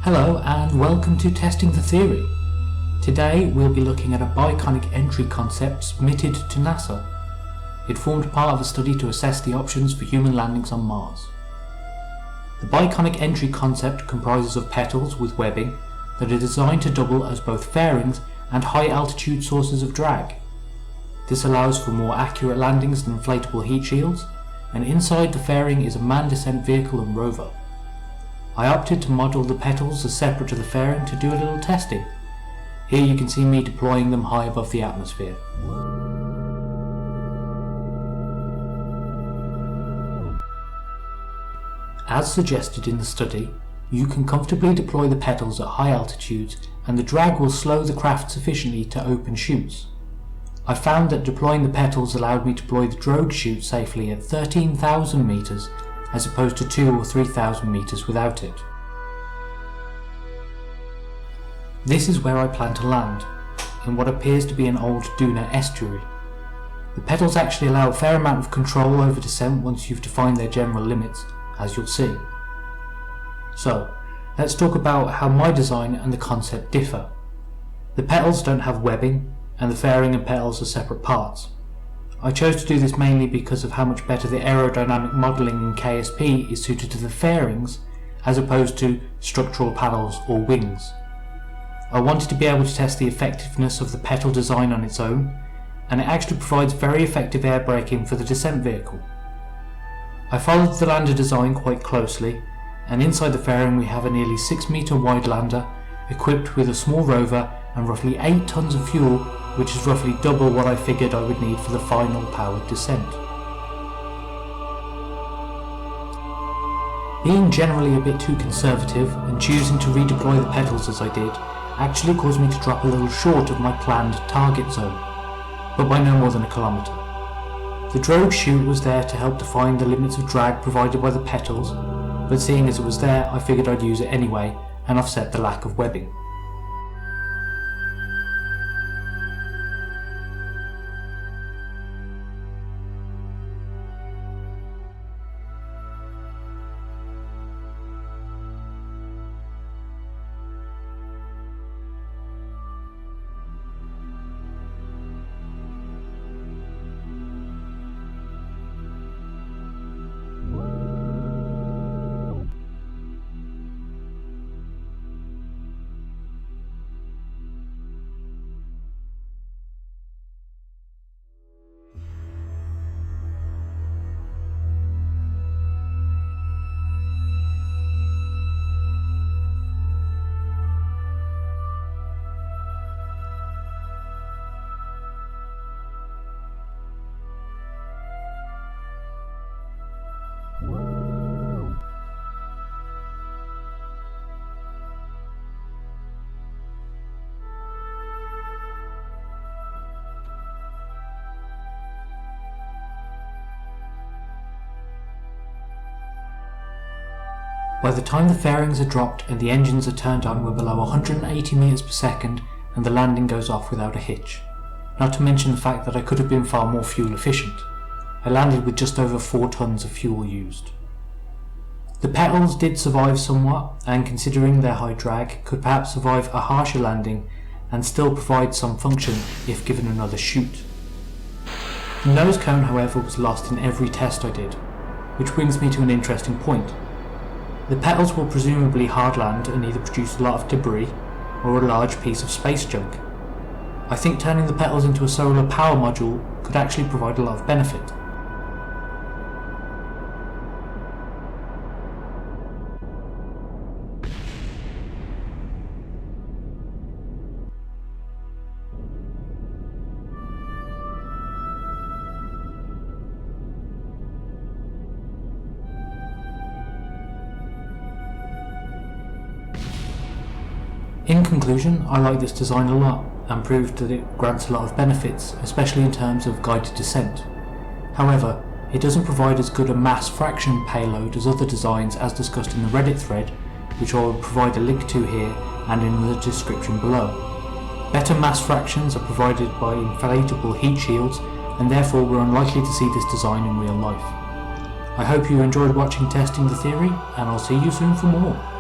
Hello and welcome to Testing the Theory. Today we'll be looking at a Biconic entry concept submitted to NASA. It formed part of a study to assess the options for human landings on Mars. The Biconic entry concept comprises of petals with webbing that are designed to double as both fairings and high altitude sources of drag. This allows for more accurate landings than inflatable heat shields, and inside the fairing is a manned descent vehicle and rover. I opted to model the petals as separate to the fairing to do a little testing. Here you can see me deploying them high above the atmosphere. As suggested in the study, you can comfortably deploy the petals at high altitudes and the drag will slow the craft sufficiently to open chutes. I found that deploying the petals allowed me to deploy the drogue chute safely at 13,000 meters as opposed to 2,000 or 3,000 meters without it. This is where I plan to land, in what appears to be an old Duna estuary. The petals actually allow a fair amount of control over descent once you've defined their general limits, as you'll see. So, let's talk about how my design and the concept differ. The petals don't have webbing, and the fairing and petals are separate parts. I chose to do this mainly because of how much better the aerodynamic modelling in KSP is suited to the fairings as opposed to structural panels or wings. I wanted to be able to test the effectiveness of the petal design on its own, and it actually provides very effective air braking for the descent vehicle. I followed the lander design quite closely, and inside the fairing we have a nearly 6 metre wide lander equipped with a small rover and roughly 8 tons of fuel, which is roughly double what I figured I would need for the final powered descent. Being generally a bit too conservative and choosing to redeploy the petals as I did actually caused me to drop a little short of my planned target zone, but by no more than a kilometre. The drogue chute was there to help define the limits of drag provided by the petals, but seeing as it was there I figured I'd use it anyway and offset the lack of webbing. By the time the fairings are dropped and the engines are turned on, we're below 180 meters per second and the landing goes off without a hitch. Not to mention the fact that I could have been far more fuel efficient. I landed with just over 4 tons of fuel used. The petals did survive somewhat, and considering their high drag, could perhaps survive a harsher landing and still provide some function if given another chute. The nose cone, however, was lost in every test I did, which brings me to an interesting point. The petals will presumably hard land and either produce a lot of debris or a large piece of space junk. I think turning the petals into a solar power module could actually provide a lot of benefit. In conclusion, I like this design a lot and proved that it grants a lot of benefits, especially in terms of guided descent. However, it doesn't provide as good a mass fraction payload as other designs as discussed in the Reddit thread, which I will provide a link to here and in the description below. Better mass fractions are provided by inflatable heat shields, and therefore we're unlikely to see this design in real life. I hope you enjoyed watching Testing the Theory, and I'll see you soon for more.